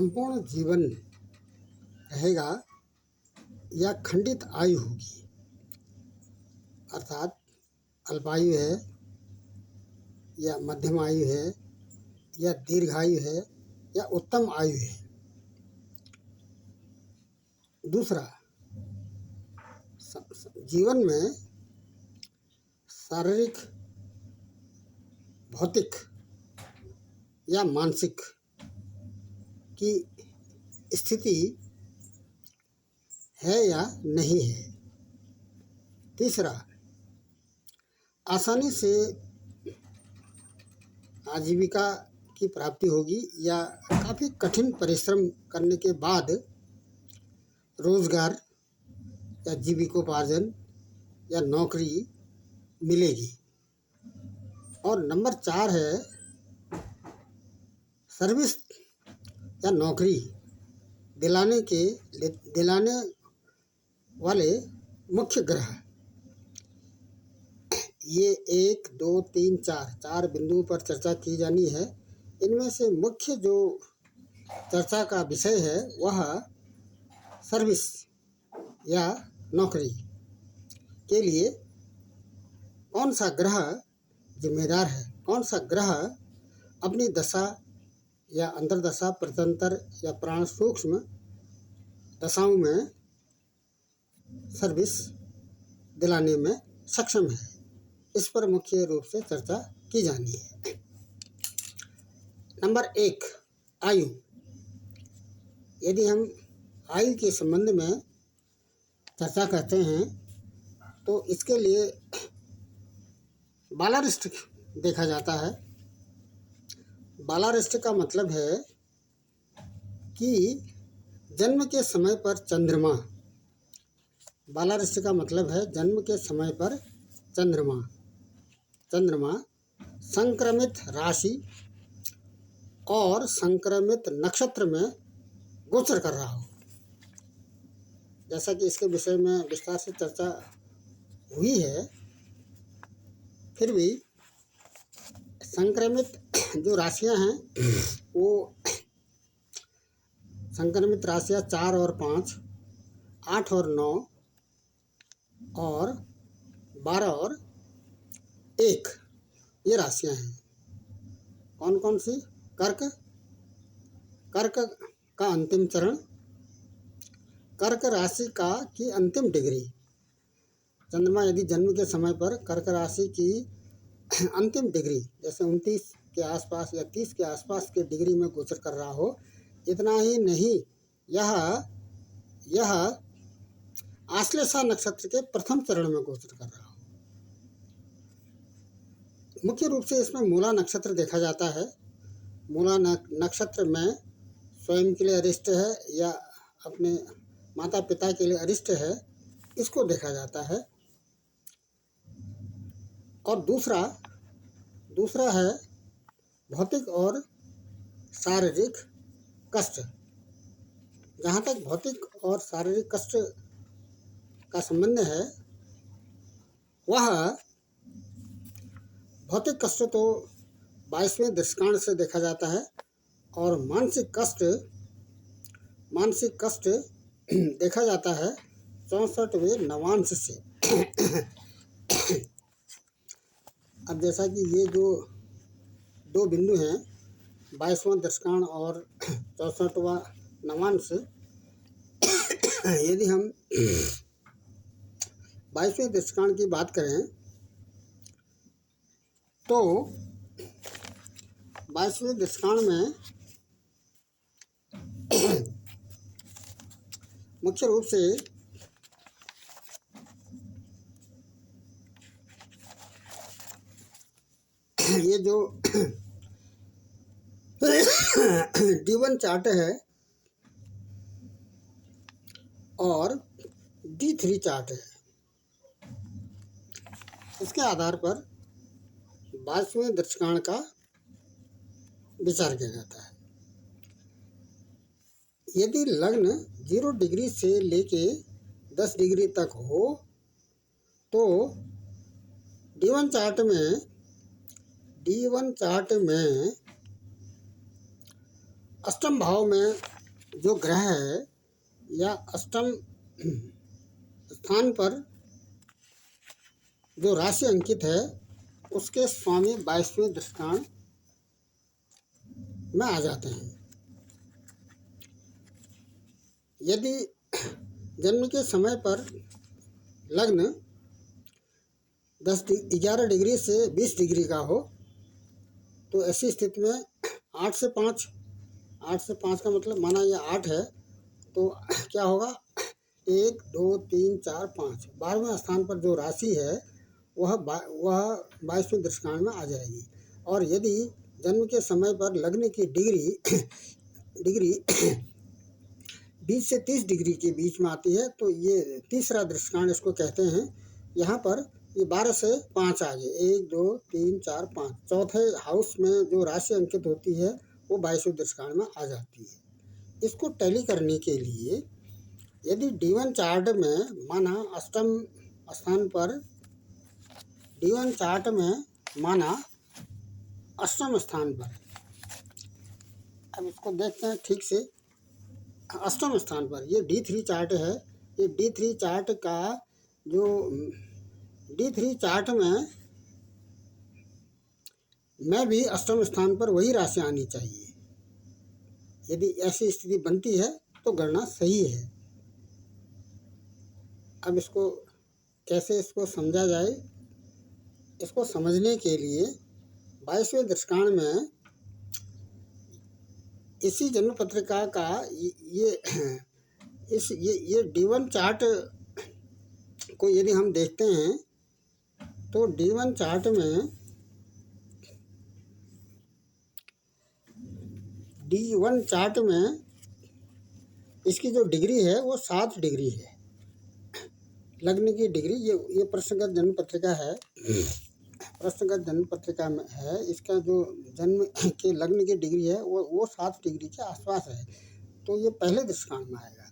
संपूर्ण जीवन रहेगा या खंडित आयु होगी, अर्थात अल्पायु है या मध्यम आयु है या दीर्घायु है या उत्तम आयु है। दूसरा, जीवन में शारीरिक, भौतिक या मानसिक की स्थिति है या नहीं है। तीसरा, आसानी से आजीविका की प्राप्ति होगी या काफ़ी कठिन परिश्रम करने के बाद रोजगार या जीविकोपार्जन या नौकरी मिलेगी। और नंबर 4 है सर्विस या नौकरी दिलाने वाले मुख्य ग्रह। ये 1, 2, 3, 4 बिंदुओं पर चर्चा की जानी है। इनमें से मुख्य जो चर्चा का विषय है वह सर्विस या नौकरी के लिए कौन सा ग्रह जिम्मेदार है, कौन सा ग्रह अपनी दशा या अंतर्दशा, प्रत्यंतर या प्राण सूक्ष्म दशाओं में सर्विस दिलाने में सक्षम है। इस पर मुख्य रूप से चर्चा की जानी है। नंबर 1, आयु। यदि हम आयु के संबंध में चर्चा करते हैं तो इसके लिए बालारिष्ट देखा जाता है। बालारिष्ट का मतलब है कि जन्म के समय पर चंद्रमा। बालारिष्ट का मतलब है जन्म के समय पर चंद्रमा संक्रमित राशि और संक्रमित नक्षत्र में गोचर कर रहा हो। जैसा कि इसके विषय में विस्तार से चर्चा हुई है, फिर भी संक्रमित जो राशियां हैं वो संक्रमित राशियां 4 और 5, 8 और 9 और 12 और 1 ये राशियां हैं। कौन कौन सी? कर्क का अंतिम चरण, कर्क राशि की अंतिम डिग्री। चंद्रमा यदि जन्म के समय पर कर्क राशि की अंतिम डिग्री जैसे 29 के आसपास या 30 के आसपास के डिग्री में गोचर कर रहा हो, इतना ही नहीं, यह आश्लेषा नक्षत्र के प्रथम चरण में गोचर कर रहा हो। मुख्य रूप से इसमें मूला नक्षत्र देखा जाता है। मूला नक्षत्र में स्वयं के लिए अरिष्ट है या अपने माता पिता के लिए अरिष्ट है, इसको देखा जाता है। और दूसरा है भौतिक और शारीरिक कष्ट। जहाँ तक भौतिक और शारीरिक कष्ट का संबंध है, वह भौतिक कष्ट तो 22वें दशकांड से देखा जाता है और मानसिक कष्ट देखा जाता है 64वें नवांश से। अब जैसा कि ये जो 2 बिंदु हैं, 22वां दशकांड और 64वां नवांश, यदि हम 22वें दशकांड की बात करें तो 22वें दशकांड में मुख्य रूप से ये जो D1 चार्ट है और D3 चार्ट है, इसके आधार पर 22वें दशकांड का विचार किया जाता है। यदि लग्न 0 डिग्री से लेके 10 डिग्री तक हो तो D1 चार्ट में अष्टम भाव में जो ग्रह है या अष्टम स्थान पर जो राशि अंकित है उसके स्वामी 22वें दृष्टांत में आ जाते हैं। यदि जन्म के समय पर लग्न 11 डिग्री से 20 डिग्री का हो तो ऐसी स्थिति में 8 से 5 का मतलब माना ये 8 है तो क्या होगा 1 2 3 4 5 12वें स्थान पर जो राशि है वह 22वें दृष्टांत में आ जाएगी। और यदि जन्म के समय पर लग्न की डिग्री 20 से 30 डिग्री के बीच में आती है तो ये तीसरा दृष्टांत इसको कहते हैं। यहाँ पर ये 12 से 5 आ गए 1 2 3 4 5 चौथे हाउस में जो राशि अंकित होती है वो 22वें दृष्टांत में आ जाती है। इसको टैली करने के लिए यदि D1 चार्ट में माना अष्टम स्थान पर D1 चार्ट में माना अष्टम स्थान पर, अब इसको देखते हैं ठीक से। अष्टम स्थान पर ये D3 चार्ट है। ये D3 चार्ट का जो D3 चार्ट में भी अष्टम स्थान पर वही राशि आनी चाहिए। यदि ऐसी स्थिति बनती है तो गणना सही है। अब इसको कैसे इसको समझा जाए, इसको समझने के लिए 22वें दृष्टांत में इसी जन्म पत्रिका का ये D1 चार्ट को यदि हम देखते हैं तो D1 चार्ट में D1 चार्ट में इसकी जो डिग्री है वो 7 डिग्री है। लग्न की डिग्री ये प्रश्नगत जन्म पत्रिका है, प्रश्नगत जन्म पत्रिका में है। इसका जो जन्म के लग्न की डिग्री है वो 7 डिग्री के आसपास है। तो ये पहले दृष्टांत में आएगा।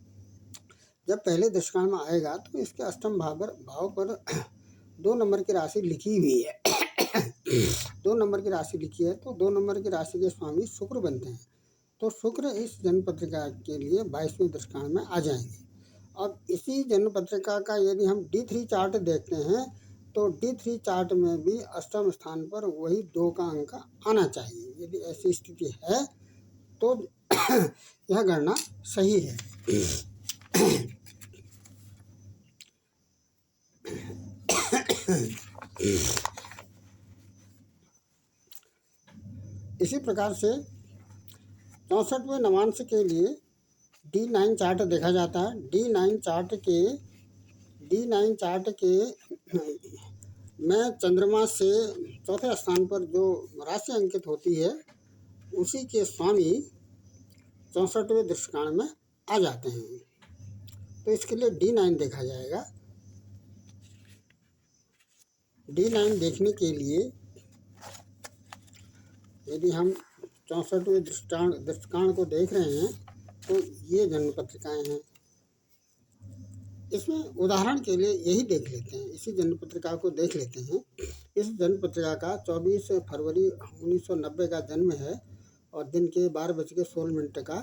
जब पहले दृष्टांत में आएगा तो इसके अष्टम भाव पर 2 नंबर की राशि लिखी हुई है 2 नंबर की राशि लिखी है तो 2 नंबर की राशि के स्वामी शुक्र बनते हैं। तो शुक्र इस जन्म पत्रिका के लिए 22वें दृष्टांत में आ जाएंगे। अब इसी जन्म पत्रिका का यदि हम D3 चार्ट देखते हैं तो D3 चार्ट में भी अष्टम स्थान पर वही 2 का अंक आना चाहिए। यदि ऐसी स्थिति है तो यह गणना सही है। इसी प्रकार से 64वें नवांश के लिए D9 चार्ट देखा जाता है। D9 चार्ट के में चंद्रमा से चौथे स्थान पर जो राशि अंकित होती है उसी के स्वामी 64वें दृष्टांत में आ जाते हैं। तो इसके लिए D9 देखा जाएगा। D9 देखने के लिए यदि हम 64वें दृष्टांत को देख रहे हैं तो ये जन्म पत्रिकाएँ हैं। इसमें उदाहरण के लिए यही देख लेते हैं, इसी जन्म पत्रिका को देख लेते हैं। इस जन्म पत्रिका का 24 फरवरी 1990 का जन्म है और दिन के 12:16 का।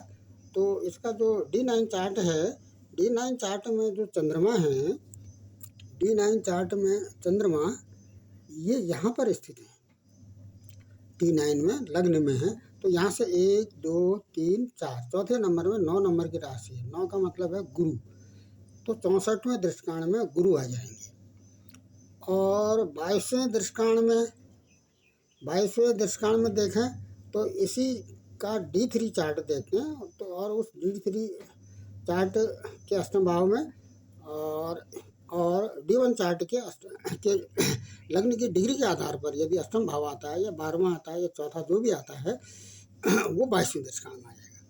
तो इसका जो D9 चार्ट है, D9 चार्ट में जो चंद्रमा है, D9 चार्ट में चंद्रमा ये यहाँ पर स्थित है। D9 में लग्न में है तो यहाँ से 1 2 3 4 चौथे नंबर में 9 नंबर की राशि है। 9 का मतलब है गुरु। तो 64वें दृष्टांत में गुरु आ जाएंगे। और 22वें दृष्टांत में देखें तो इसी का D3 चार्ट देखते हैं तो और उस D3 चार्ट के अष्टम भाव में और D1 चार्ट के लग्न की डिग्री के आधार पर यदि अष्टम भाव आता है या 12वां आता है या चौथा जो भी आता है वो 22वें दृष्टांत में आ जाएगा।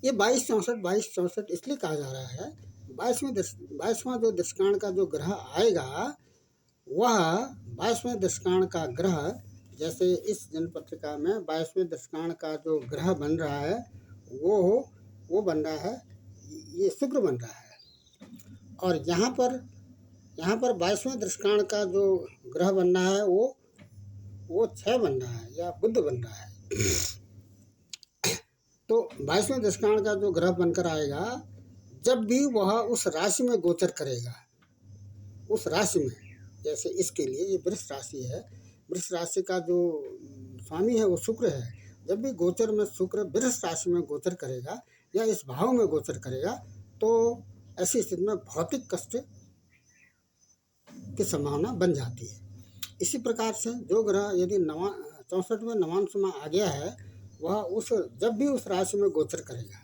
ये 22 64 इसलिए कहा जा रहा है। 22वां जो दृष्टांत का जो ग्रह आएगा वह 22वें दृष्टांत का ग्रह, जैसे इस जन्म पत्रिका में 22वें दृष्टांत का जो ग्रह बन रहा है वो बन रहा है, ये शुक्र बन रहा है। और यहाँ पर 22वें दृष्टांत का जो ग्रह बन रहा है वो 6 बन रहा है या बुध बन रहा है। तो 22वें दशकांड का जो ग्रह बनकर आएगा, जब भी वह उस राशि में गोचर करेगा, उस राशि में, जैसे इसके लिए ये वृष राशि है, वृष राशि का जो स्वामी है वो शुक्र है। जब भी गोचर में शुक्र वृष राशि में गोचर करेगा या इस भाव में गोचर करेगा, तो ऐसी स्थिति में भौतिक कष्ट की संभावना बन जाती है। इसी प्रकार से जो ग्रह यदि 64वें नवांश में आ गया है, वह उस जब भी उस राशि में गोचर करेगा,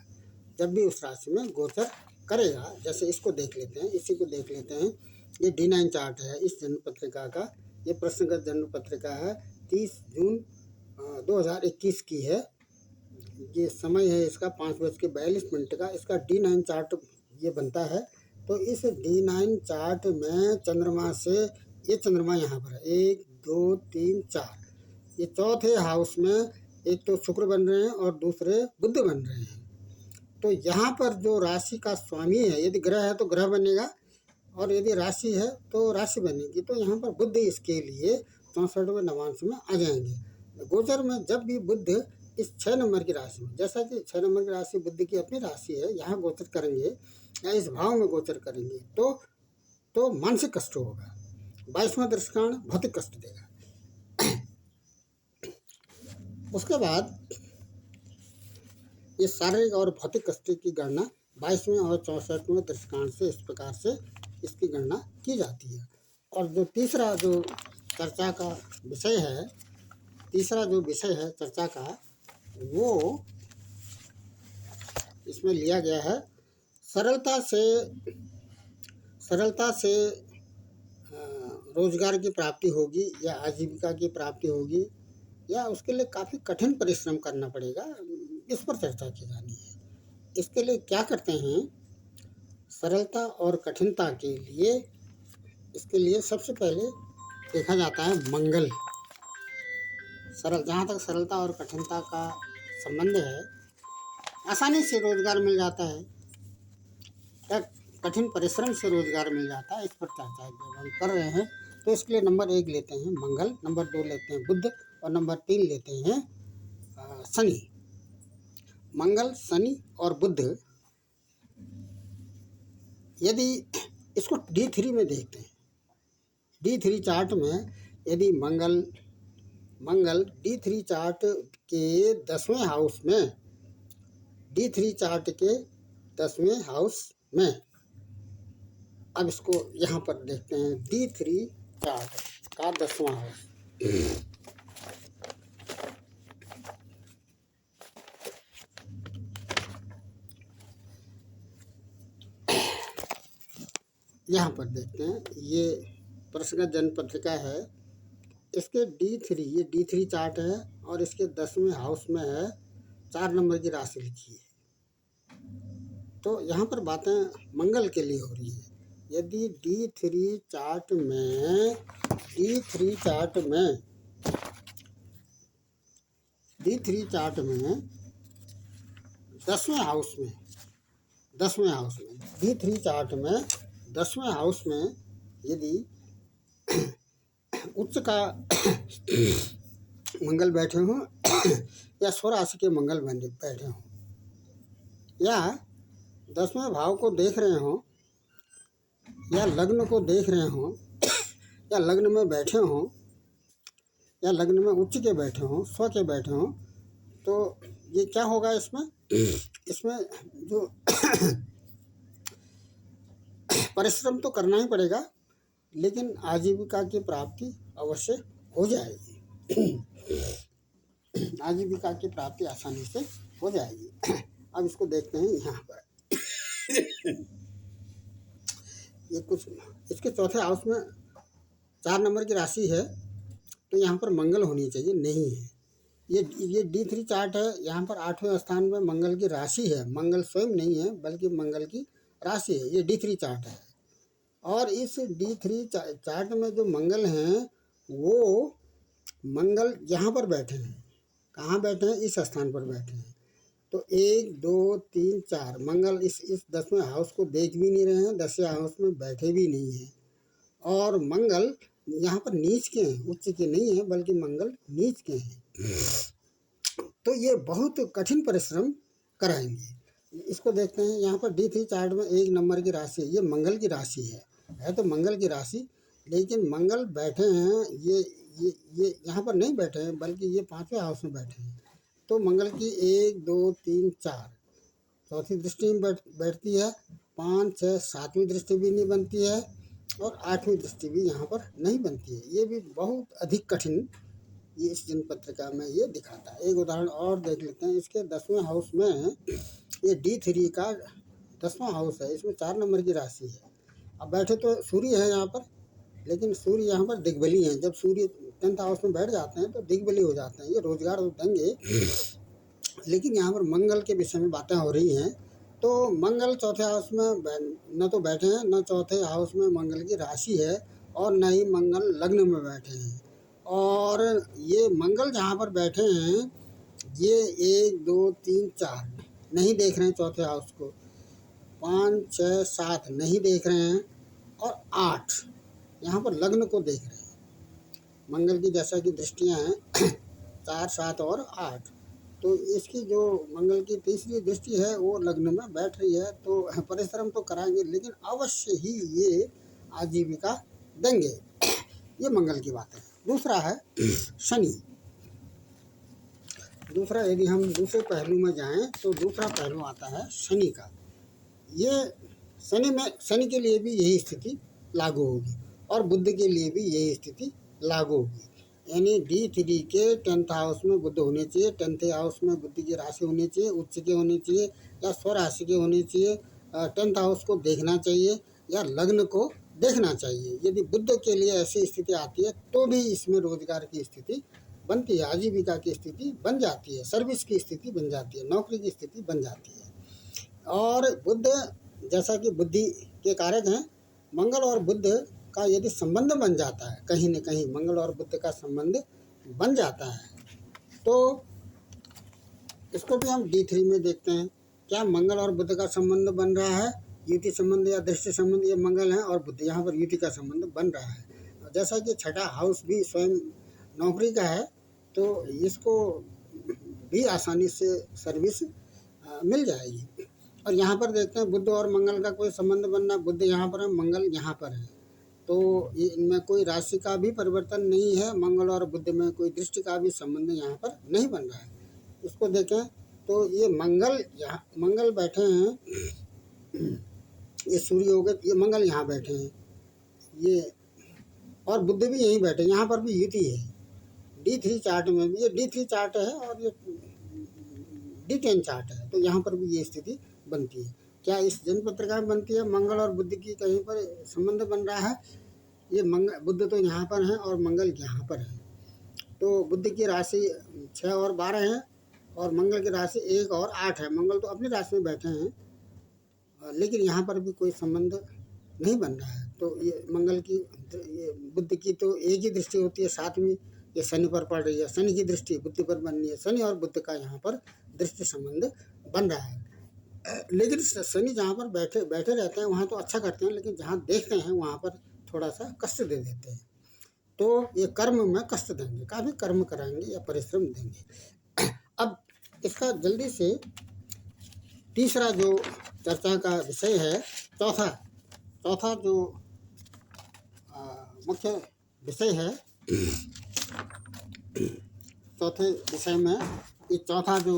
जब भी उस राशि में गोचर करेगा, जैसे इसको देख लेते हैं, इसी को देख लेते हैं। ये D9 चार्ट है इस जन्म पत्रिका का, ये प्रश्नगत जन्म पत्रिका है, 30 जून 2021 की है। ये समय है इसका 5:42 का। इसका D9 चार्ट ये बनता है। तो इस D9 चार्ट में चंद्रमा से, ये चंद्रमा यहाँ पर है, 1 2 3 4, ये चौथे हाउस में एक तो शुक्र बन रहे हैं और दूसरे बुध बन रहे हैं। तो यहाँ पर जो राशि का स्वामी है, यदि ग्रह है तो ग्रह बनेगा, और यदि राशि है तो राशि बनेगी। तो यहाँ पर बुध इसके लिए 64वें नवांश में आ जाएंगे। गोचर में जब भी बुध इस 6 नंबर की राशि में, जैसा कि 6 नंबर की राशि बुध की अपनी राशि है, यहाँ गोचर करेंगे या इस भाव में गोचर करेंगे तो मानसिक कष्ट होगा। 22वां दशकांड भौतिक कष्ट देगा। उसके बाद ये शारीरिक और भौतिक कष्ट की गणना 22वें और 64वें दशकांड से इस प्रकार से इसकी गणना की जाती है। और जो तीसरा जो चर्चा का विषय है, तीसरा जो विषय है चर्चा का, वो इसमें लिया गया है सरलता से रोजगार की प्राप्ति होगी या आजीविका की प्राप्ति होगी, या उसके लिए काफ़ी कठिन परिश्रम करना पड़ेगा, इस पर चर्चा की जानी है। इसके लिए क्या करते हैं, सरलता और कठिनता के लिए, इसके लिए सबसे पहले देखा जाता है मंगल। जहाँ तक सरलता और कठिनता का संबंध है, आसानी से रोजगार मिल जाता है या कठिन परिश्रम से रोजगार मिल जाता है, इस पर चर्चा हम कर रहे हैं। तो इसके लिए नंबर 1 लेते हैं मंगल, नंबर 2 लेते हैं बुध, और नंबर 3 लेते हैं शनि। मंगल, शनि और बुध, यदि इसको D3 में देखते हैं, D3 चार्ट में यदि मंगल D3 चार्ट के 10वें हाउस में, D3 चार्ट के 10वें हाउस में, अब इसको यहाँ पर देखते हैं D3 चार्ट का 10वां हाउस। यहाँ पर देखते हैं, ये प्रश्नगत जन्म पत्रिका है, इसके D3, ये D3 चार्ट है और इसके 10वें हाउस में है, 4 नंबर की राशि लिखी है। तो यहाँ पर बातें मंगल के लिए हो रही है। यदि D3 चार्ट में 10वें हाउस में D3 चार्ट में 10वें हाउस में यदि उच्च का मंगल बैठे हों या स्वराशि के मंगल बैठे हों, या 10वें भाव को देख रहे हों, या लग्न को देख रहे हों, या लग्न में बैठे हों, या लग्न में उच्च के बैठे हों, स्व के बैठे हों, तो ये क्या होगा इसमें जो परिश्रम तो करना ही पड़ेगा, लेकिन आजीविका की प्राप्ति अवश्य हो जाएगी। आजीविका की प्राप्ति आसानी से हो जाएगी। अब इसको देखते हैं यहाँ पर। ये कुछ इसके चौथे हाउस में 4 नंबर की राशि है, तो यहाँ पर मंगल होनी चाहिए, नहीं है। ये D3 चार्ट है, यहाँ पर 8वें स्थान में मंगल की राशि है, मंगल स्वयं नहीं है बल्कि मंगल की राशि है। ये D3 चार्ट है, और इस D3 चार्ट में जो मंगल हैं, वो मंगल यहाँ पर बैठे हैं। कहाँ बैठे हैं? इस स्थान पर बैठे हैं। तो 1 2 3 4 मंगल इस 10वें हाउस को देख भी नहीं रहे हैं, 10वें हाउस में बैठे भी नहीं हैं, और मंगल यहाँ पर नीच के हैं, उच्च के नहीं हैं बल्कि मंगल नीच के हैं। तो ये बहुत कठिन परिश्रम कराएंगे। इसको देखते हैं, यहाँ पर D3 चार्ट में 1 नंबर की राशि, ये मंगल की राशि है तो मंगल की राशि, लेकिन मंगल बैठे हैं ये यहाँ पर नहीं बैठे हैं, बल्कि ये 5वें हाउस में बैठे हैं। तो मंगल की 1 2 3 4 चौथी दृष्टि में बैठती है, 5 6 7वीं दृष्टि भी नहीं बनती है, और 8वीं दृष्टि भी यहाँ पर नहीं बनती है। ये भी बहुत अधिक कठिन ये इस दिन पत्रिका में ये दिखाता है। एक उदाहरण और देख लेते हैं, इसके 10वें हाउस में ये D3 का 10वां हाउस है, इसमें 4 नंबर की राशि है। अब बैठे तो सूर्य है यहाँ पर, लेकिन सूर्य यहाँ पर दिग्बली हैं। जब सूर्य 10th हाउस में बैठ जाते हैं तो दिग्बली हो जाते हैं। ये रोजगार तो देंगे, लेकिन यहाँ पर मंगल के विषय में बातें हो रही हैं। तो मंगल चौथे हाउस में न तो बैठे हैं, न चौथे हाउस में मंगल की राशि है, और न ही मंगल लग्न में बैठे हैं। और ये मंगल जहाँ पर बैठे हैं, ये 1 2 3 4 नहीं देख रहे हैं चौथे हाउस को, 5 6 7 नहीं देख रहे हैं, और 8 यहाँ पर लग्न को देख रहे हैं। मंगल की जैसा कि दृष्टियाँ हैं 4 7 और 8, तो इसकी जो मंगल की तीसरी दृष्टि है वो लग्न में बैठ रही है। तो परिश्रम तो कराएंगे, लेकिन अवश्य ही ये आजीविका देंगे। ये मंगल की बात है। दूसरा है शनि। दूसरा, यदि हम दूसरे पहलू में जाएं तो दूसरा पहलू आता है शनि का। ये शनि के लिए भी यही स्थिति लागू होगी, और बुध के लिए भी यही स्थिति लागू होगी। यानी D3 के 10th हाउस में बुध होने चाहिए, 10th हाउस में बुध की राशि होनी चाहिए, उच्च के होने चाहिए या स्वराशि के होने चाहिए। 10th हाउस को देखना चाहिए या लग्न को देखना चाहिए। यदि बुध के लिए ऐसी स्थिति आती है तो भी इसमें रोजगार की स्थिति बनती है, आजीविका की स्थिति बन जाती है, सर्विस की स्थिति बन जाती है, नौकरी की स्थिति बन जाती है। और बुध जैसा कि बुद्धि के कारक हैं, मंगल और बुध का यदि संबंध बन जाता है, कहीं न कहीं मंगल और बुध का संबंध बन जाता है, तो इसको भी हम D3 में देखते हैं। क्या मंगल और बुध का संबंध बन रहा है, युति संबंध या दृष्टि संबंध? ये मंगल है और बुध, यहाँ पर युति का संबंध बन रहा है। जैसा कि छठा हाउस भी स्वयं नौकरी का है, तो इसको भी आसानी से सर्विस मिल जाएगी। और यहाँ पर देखते हैं बुध और मंगल का कोई संबंध बनना, बुध यहाँ पर है, मंगल यहाँ पर है, तो ये इनमें कोई राशि का भी परिवर्तन नहीं है। मंगल और बुध में कोई दृष्टि का भी संबंध यहाँ पर नहीं बन रहा है। इसको देखें तो ये मंगल बैठे हैं, ये सूर्य हो गए, ये मंगल यहाँ बैठे हैं, ये और बुध भी यहीं बैठे, यहाँ पर भी युति है। D3 चार्ट में भी ये D3 चार्ट है और ये D10 चार्ट है, तो यहाँ पर भी ये स्थिति बनती है। क्या इस जन्म पत्रिका में बनती है मंगल और बुध की कहीं पर संबंध बन रहा है? ये बुध तो यहाँ पर है और मंगल यहाँ पर है, तो बुध की राशि 6 और 12 है, और मंगल की राशि 1 और 8 है। मंगल तो अपनी राशि में बैठे हैं, लेकिन यहाँ पर भी कोई संबंध नहीं बन रहा है। तो ये मंगल की, ये बुध की तो एक ही दृष्टि होती है, 7वीं ये शनि पर पड़ रही है, शनि की दृष्टि बुध पर बननी है, शनि और बुध का यहाँ पर दृष्टि संबंध बन रहा है। लेकिन शनि जहाँ पर बैठे रहते हैं वहाँ तो अच्छा करते हैं, लेकिन जहाँ देखते हैं वहाँ पर थोड़ा सा कष्ट दे देते हैं। तो ये कर्म में कष्ट देंगे, काफ़ी कर्म कराएंगे या परिश्रम देंगे। अब इसका जल्दी से तीसरा जो चर्चा का विषय है, चौथा जो मुख्य विषय है, चौथे विषय में ये चौथा जो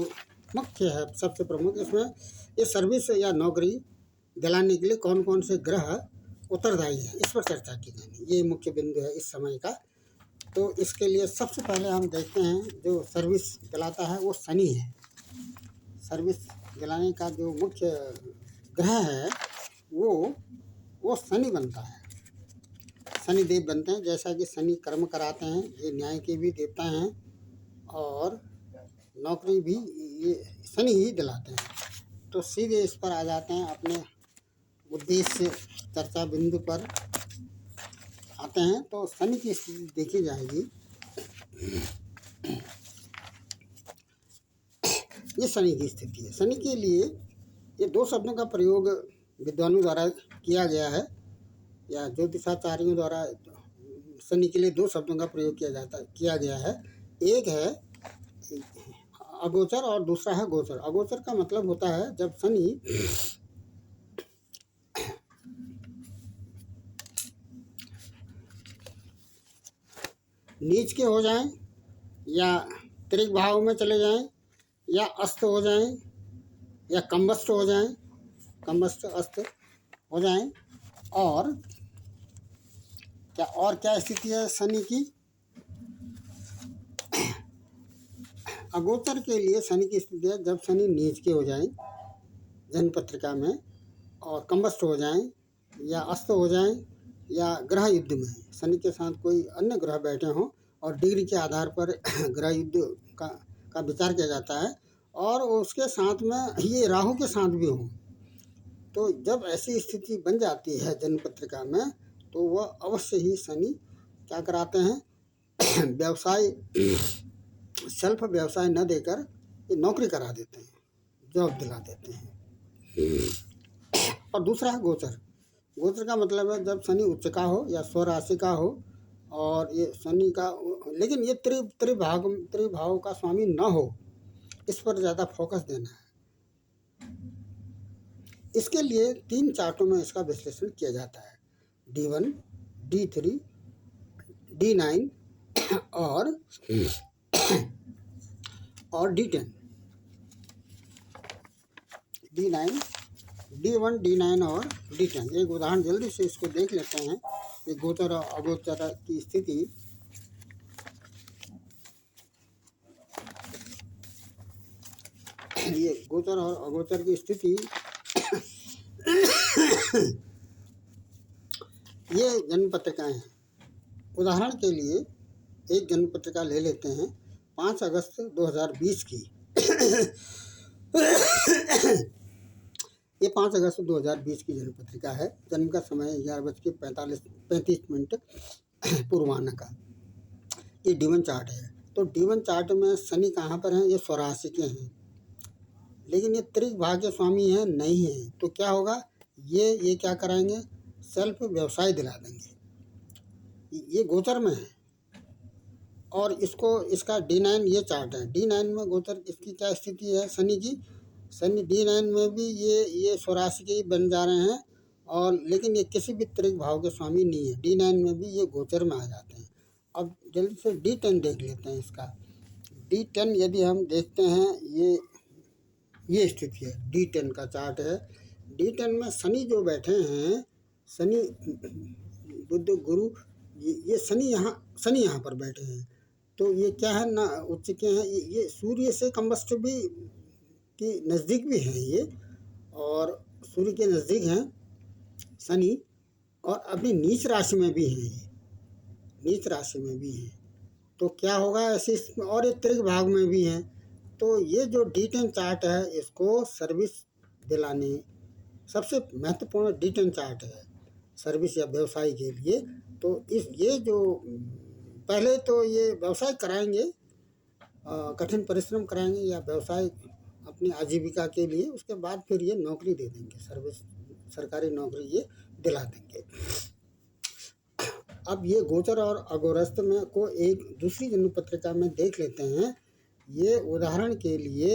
मुख्य है, सबसे प्रमुख, इसमें ये सर्विस या नौकरी दिलाने के लिए कौन कौन से ग्रह उत्तरदायी है, इस पर चर्चा की जाएगी। ये मुख्य बिंदु है इस समय का। तो इसके लिए सबसे पहले हम देखते हैं जो सर्विस दिलाता है वो शनि है। सर्विस दिलाने का जो मुख्य ग्रह है वो शनि बनता है, शनि देव बनते हैं। जैसा कि शनि कर्म कराते हैं, ये न्याय के भी देवता हैं, और नौकरी भी ये शनि ही दिलाते हैं। तो सीधे इस पर आ जाते हैं, अपने उद्देश्य चर्चा बिंदु पर आते हैं। तो शनि की स्थिति देखी जाएगी। ये शनि की स्थिति है। शनि के लिए ये 2 शब्दों का प्रयोग विद्वानों द्वारा किया गया है, या ज्योतिषाचार्यों द्वारा शनि के लिए 2 शब्दों का प्रयोग किया गया है। एक है अगोचर और दूसरा है गोचर। अगोचर का मतलब होता है जब शनि नीच के हो जाएं या त्रिक भाव में चले जाएं या अस्त हो जाएं या कम्बस्त हो जाएं, कम्बस्त अस्त हो जाएं। और क्या स्थिति है शनि की? अगोचर के लिए शनि की स्थिति है जब शनि नीच के हो जाएं जन्म पत्रिका में और कम्बस्ट हो जाएं या अस्त हो जाएं या ग्रह युद्ध में शनि के साथ कोई अन्य ग्रह बैठे हों और डिग्री के आधार पर ग्रह युद्ध का विचार किया जाता है और उसके साथ में ये राहु के साथ भी हों। तो जब ऐसी स्थिति बन जाती है जन्म पत्रिका में तो वह अवश्य ही शनि क्या कराते हैं व्यवसाय सेल्फ व्यवसाय न देकर ये नौकरी करा देते हैं, जॉब दिला देते हैं। और दूसरा है गोचर। गोचर का मतलब है जब शनि उच्च का हो या स्वराशि का हो और ये शनि का, लेकिन ये त्रिभाव का स्वामी न हो, इस पर ज़्यादा फोकस देना है। इसके लिए 3 चार्टों में इसका विश्लेषण किया जाता है, D1, D3, D9 और D10। D9, D1, D9 और D10। एक उदाहरण जल्दी से इसको देख लेते हैं कि गोचर और अगोचर की स्थिति। ये गोचर और अगोचर की स्थिति ये जन्म पत्रिकाएँ हैं। उदाहरण के लिए एक जन्म पत्रिका ले लेते हैं 5 अगस्त 2020 की। ये 5 अगस्त 2020 की जन्म पत्रिका है। जन्म का समय 11:35 पूर्वाह्न का। ये D1 चार्ट है। तो D1 चार्ट में शनि कहाँ पर हैं? ये स्वराशि के हैं, लेकिन ये त्रिक भाग्य स्वामी हैं नहीं है। तो क्या होगा? ये क्या कराएंगे? सेल्फ व्यवसाय दिला देंगे। ये गोचर में है और इसका D9 ये चार्ट है। D9 में गोचर इसकी क्या स्थिति है शनि की? शनि D9 में भी ये स्वराशि के ही बन जा रहे हैं और लेकिन ये किसी भी त्रिक भाव के स्वामी नहीं है। D9 में भी ये गोचर में आ जाते हैं। अब जल्दी से D10 देख लेते हैं इसका। D10 यदि हम देखते हैं ये स्थिति है, D10 का चार्ट है। D10 में शनि जो बैठे हैं, शनि बुध गुरु, ये शनि यहाँ पर बैठे हैं। तो ये क्या है ना, उच्च के हैं। ये सूर्य से कम्बस्ट भी की नज़दीक भी हैं ये, और सूर्य के नज़दीक हैं शनि, और अपनी नीच राशि में भी हैं, ये नीच राशि में भी हैं। तो क्या होगा ऐसे, और ये त्रिक भाग में भी हैं। तो ये जो D10 चार्ट है इसको सर्विस दिलाने सबसे महत्वपूर्ण D10 चार्ट है सर्विस या व्यवसाय के लिए। तो ये जो पहले तो ये व्यवसाय कराएंगे, कठिन परिश्रम कराएंगे या व्यवसाय अपनी आजीविका के लिए, उसके बाद फिर ये नौकरी दे देंगे, सर्विस सरकारी नौकरी ये दिला देंगे। अब ये गोचर और अगोरस्त में को एक दूसरी जन्म पत्रिका में देख लेते हैं। ये उदाहरण के लिए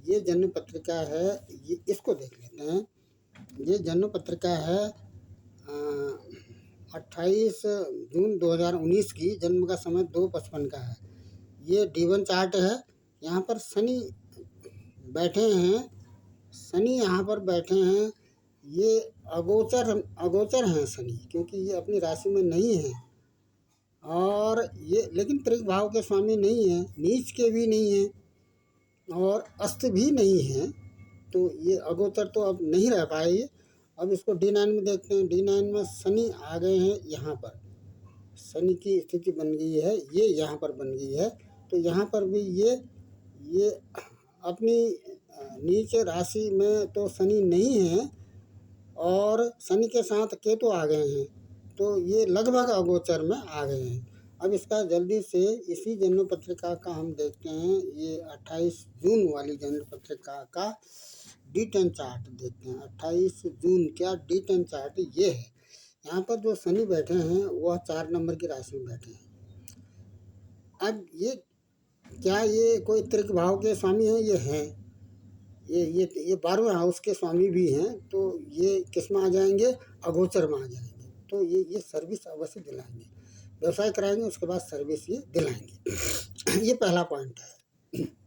ये जन्म पत्रिका है, ये इसको देख लेते हैं। ये जन्म पत्रिका है 28 जून 2019 की। जन्म का समय 2:55 का है। ये D1 चार्ट है। यहाँ पर शनि बैठे हैं, शनि यहाँ पर बैठे हैं। ये अगोचर हैं शनि, क्योंकि ये अपनी राशि में नहीं है और ये लेकिन त्रिक भाव के स्वामी नहीं है, नीच के भी नहीं हैं और अस्त भी नहीं हैं। तो ये अगोचर तो अब नहीं रह पाए। अब इसको D9 में देखते हैं। D9 में शनि आ गए हैं, यहाँ पर शनि की स्थिति बन गई है, ये यहाँ पर बन गई है। तो यहाँ पर भी ये अपनी नीच राशि में तो शनि नहीं है और शनि के साथ केतु आ गए हैं। तो ये लगभग अगोचर में आ गए हैं। अब इसका जल्दी से इसी जन्म पत्रिका का हम देखते हैं। ये 28 जून वाली जन्म पत्रिका का D10 चार्ट देखते हैं। 28 जून का D10 चार्ट ये है। यहाँ पर जो शनि बैठे हैं वह 4 नंबर की राशि में बैठे हैं। अब ये क्या ये कोई त्रिक भाव के स्वामी हैं? ये हैं। ये 12वें हाउस के स्वामी भी हैं, तो ये किस में आ जाएंगे? अगोचर में आ जाएंगे। तो ये सर्विस अवश्य दिलाएंगे। व्यवसाय कराएंगे, उसके बाद सर्विस ये दिलाएंगे। ये पहला पॉइंट है।